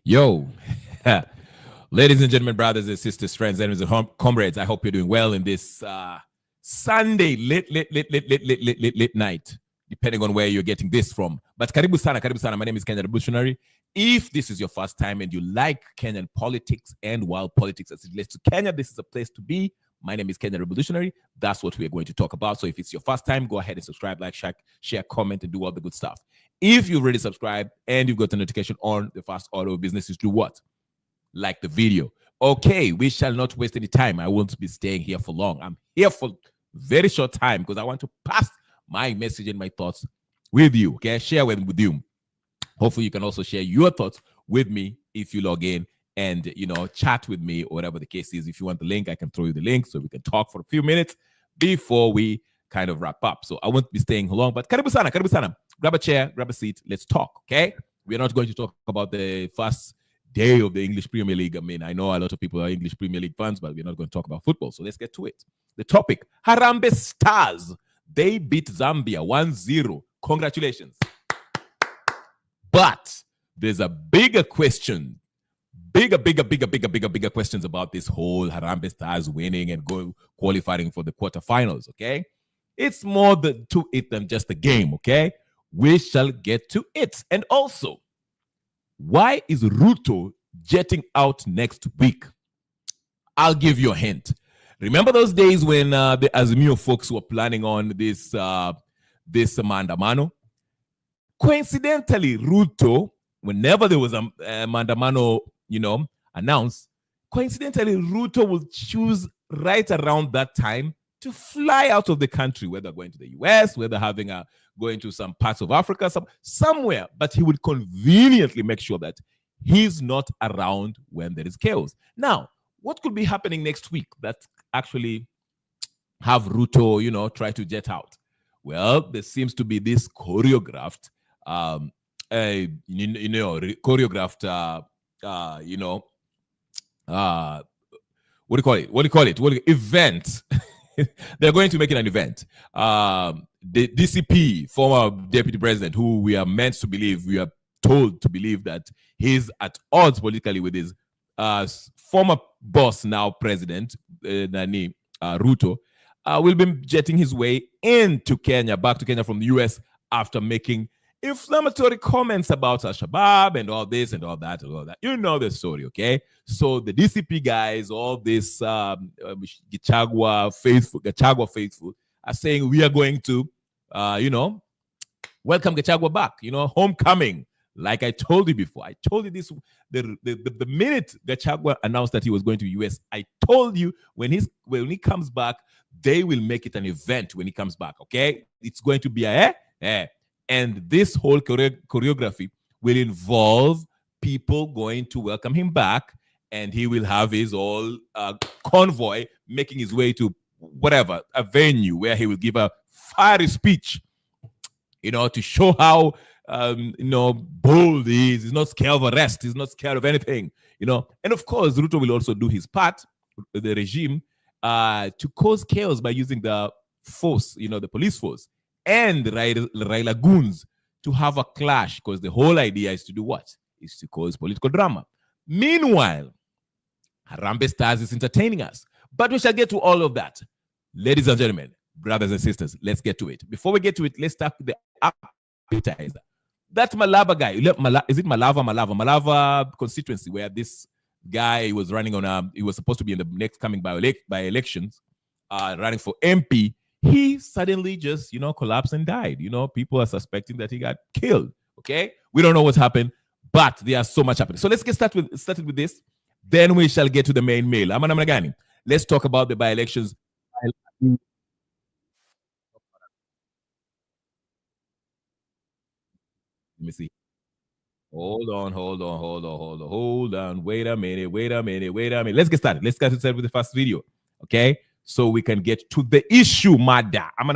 Yo, ladies and gentlemen, brothers and sisters, friends, enemies, and comrades, I hope you're doing well in this Sunday late night, depending on where you're getting this from. But karibu sana. My name is Kenyan Revolutionary. If this is your first time and you like Kenyan politics and wild politics as it relates to Kenya, this is a place to be. My name is Kenyan Revolutionary. That's what we're going to talk about. So if it's your first time, go ahead and subscribe, like, share, comment, and do all the good stuff. If you've already subscribed and you've got the notification on, the first order of business is do what? Like the video. Okay, we shall not waste any time. I won't be staying here for long. I'm here for very short time because I want to pass my message and my thoughts with you. Okay, share with you. Hopefully, you can also share your thoughts with me if you log in and chat with me or whatever the case is. If you want the link, I can throw you the link so we can talk for a few minutes before we kind of wrap up. So I won't be staying long, but karibu sana. Grab a chair, grab a seat. Let's talk, okay? We're not going to talk about the first day of the English Premier League. I mean, I know a lot of people are English Premier League fans, but we're not going to talk about football. So let's get to it. The topic, Harambee Stars. They beat Zambia 1-0. Congratulations. But there's a bigger question. Bigger questions about this whole Harambee Stars winning and qualifying for the quarterfinals, okay? It's more to it than just a game, okay? We shall get to it. And also, why is Ruto jetting out next week? I'll give you a hint. Remember those days when the Azimio folks were planning on this Mandamano? Coincidentally, Ruto, whenever there was a Mandamano, announced, coincidentally, Ruto will choose right around that time to fly out of the country, whether going to the US, whether going to some parts of Africa, somewhere, but he would conveniently make sure that he's not around when there is chaos. Now, what could be happening next week that actually have Ruto, try to jet out? Well, there seems to be this choreographed, what do you call it? Event. They're going to make it an event. The DCP, former deputy president, who we are told to believe that he's at odds politically with his former boss, now president, Ruto, will be jetting his way back to Kenya from the US after making inflammatory comments about Al-Shabaab and all this and all that and all that. You know the story, okay? So the DCP guys, all this Gachagua faithful are saying we are going to, welcome Gachagua back, homecoming. Like I told you before, I told you this the minute Gachagua announced that he was going to the US, I told you when he comes back, they will make it an event when he comes back, okay? It's going to be and this whole choreography will involve people going to welcome him back, and he will have his whole convoy making his way to whatever, a venue where he will give a fiery speech, to show how, bold he is. He's not scared of arrest. He's not scared of anything, And of course, Ruto will also do his part, the regime, to cause chaos by using the force, the police force, and Raila goons to have a clash, because the whole idea is to do what? Is to cause political drama. Meanwhile, Harambee Stars is entertaining us. But we shall get to all of that. Ladies and gentlemen, brothers and sisters, let's get to it. Before we get to it, let's start with the appetizer. That Malava guy, is it Malava constituency, where this guy was running on he was supposed to be in the next coming by elections, running for MP. He suddenly just, collapsed and died. People are suspecting that he got killed. Okay? We don't know what's happened, but there's so much happening. So let's get started with this. Then we shall get to the main mail. Let's talk about the by-elections. Let me see. Hold on. Wait a minute. Let's get started. Let's get started with the first video. Okay? So we can get to the issue, Mada. All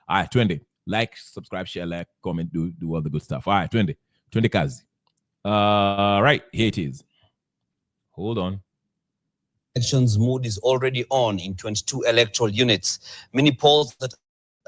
right, 20. Like, subscribe, share, comment, do all the good stuff. All right, 20 kazi. Right, here it is. Hold on. Elections mood is already on in 22 electoral units. Many polls that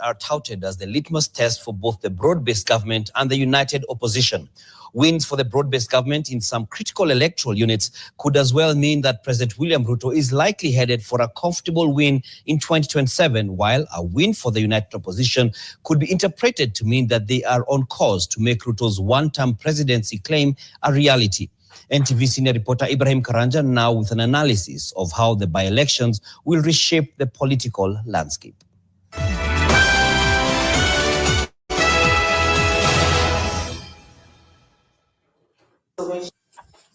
are touted as the litmus test for both the broad-based government and the united opposition. Wins for the broad-based government in some critical electoral units could as well mean that President William Ruto is likely headed for a comfortable win in 2027, while a win for the united opposition could be interpreted to mean that they are on course to make Ruto's one-term presidency claim a reality. NTV senior reporter Ibrahim Karanja now with an analysis of how the by-elections will reshape the political landscape.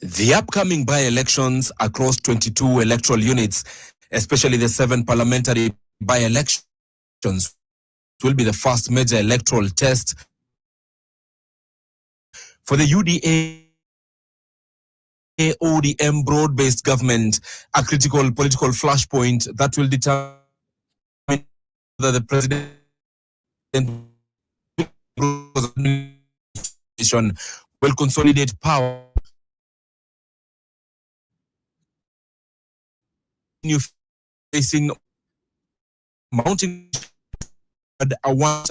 The upcoming by-elections across 22 electoral units, especially the 7 parliamentary by-elections, will be the first major electoral test for the UDA-ODM broad-based government, a critical political flashpoint that will determine whether the president will consolidate power. Facing mounting a one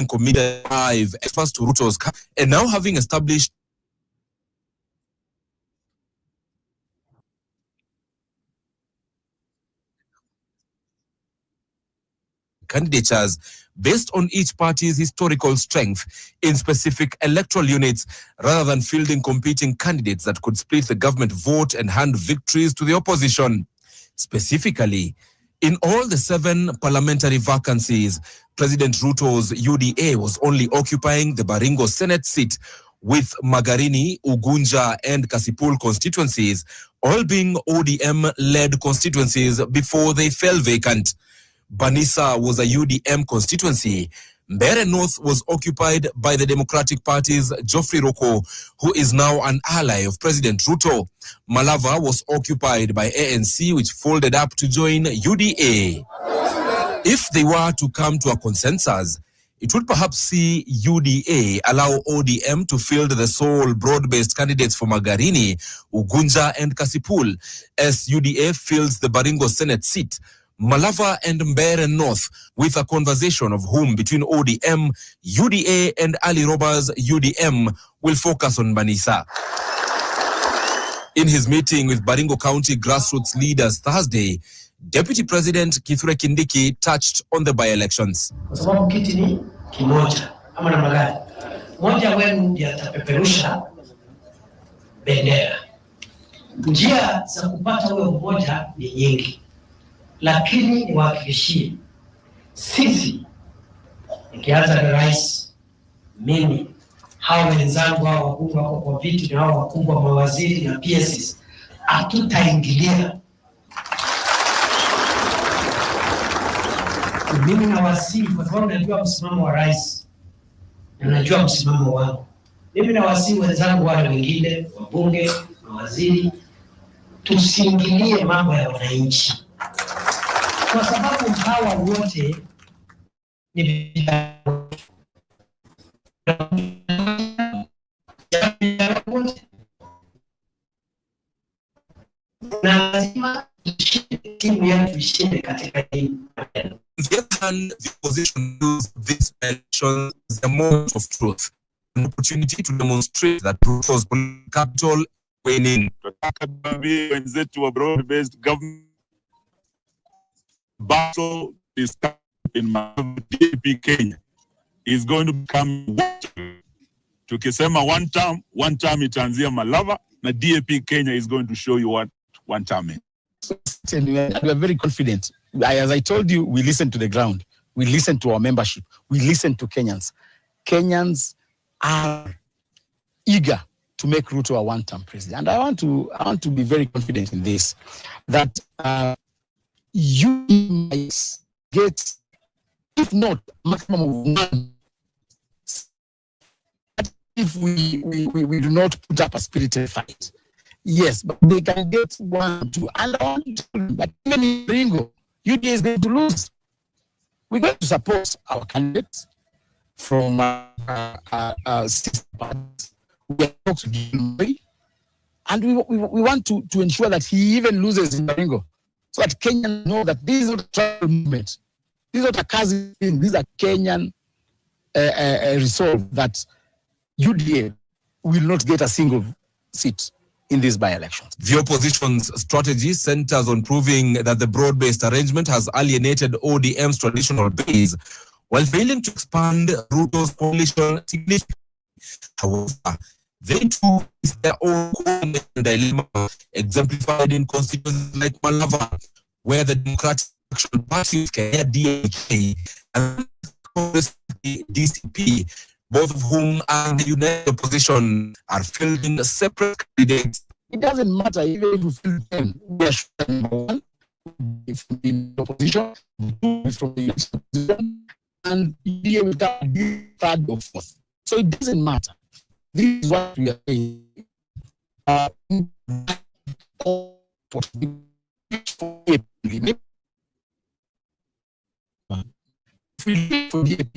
committed 5 experts to Ruto's and now having established candidatures based on each party's historical strength in specific electoral units, rather than fielding competing candidates that could split the government vote and hand victories to the opposition. Specifically, in all the 7 parliamentary vacancies, President Ruto's UDA was only occupying the Baringo Senate seat, with Magarini, Ugunja and Kasipul constituencies all being ODM-led constituencies before they fell vacant. Banisa was a UDM constituency. Mbeere North was occupied by the Democratic Party's Geoffrey Roko, who is now an ally of President Ruto. Malava was occupied by ANC, which folded up to join UDA. If they were to come to a consensus, it would perhaps see UDA allow ODM to field the sole broad-based candidates for Magarini, Ugunja and Kasipul, as UDA fills the Baringo Senate seat. Malava and Mbeere North, with a conversation of whom between ODM, UDA and Ali Roba's UDM will focus on Banisa. In his meeting with Baringo County grassroots leaders Thursday, Deputy President Kithure Kindiki touched on the by-elections. Kwa sababu kiti ni kimoja ama namna gani? Moja wenu ndiye atapeperusha bendera. Njia za kupata huyo mmoja ni nyingi. Lakini niwahakikishie sisi, nikianza na rais, mimi, hao wenzangu hao wakubwa wako kwa viti na hao wakubwa mawaziri na PSs, hatutaingilia. Mimi nawasihi, kwa sababu najua msimamo wa rais na najua msimamo wangu. Mimi nawasihi wenzangu wale wengine, wabunge, mawaziri, tusiingilie mambo ya wananchi. Kwa sababu hawa wote ni vijana na lazima timu yetu ishinde katika hii. The opposition used this election as a moment of truth, an opportunity to demonstrate that Ruto's capital winning. Wenzetu wa broad-based government battle is in DAP Kenya is going to become tukisema one term itaanzia Malava na DAP Kenya is going to show you what one term is. We are very confident. As I told you, we listen to the ground. We listen to our membership. We listen to Kenyans. Kenyans are eager to make Ruto a one-term president. And I want to be very confident in this, that you might get, if not maximum of 1, if we do not put up a spirited fight. Yes, but they can get 1, 2, and but even in Ringo, UDA is going to lose. We're going to support our candidates from sister parties. We are talking to him, and we want to ensure that he even loses in Baringo, so that Kenyans know that this is not a tribal movement. This is not a Kazi thing. These are Kenyan resolve that UDA will not get a single seat in these by-elections. The opposition's strategy centers on proving that the broad-based arrangement has alienated ODM's traditional base while failing to expand Ruto's coalition significantly. However, they too face their own dilemma, exemplified in constituencies like Malava, where the Democratic Action Party, DAK, and the DCP, both of whom are the united opposition, are fielding separate candidates. It doesn't matter even if you field 10. We are sure number one, from the opposition, two from the opposition, and UDA will come third or fourth. So it doesn't matter. This is what we are saying. If we for DAP,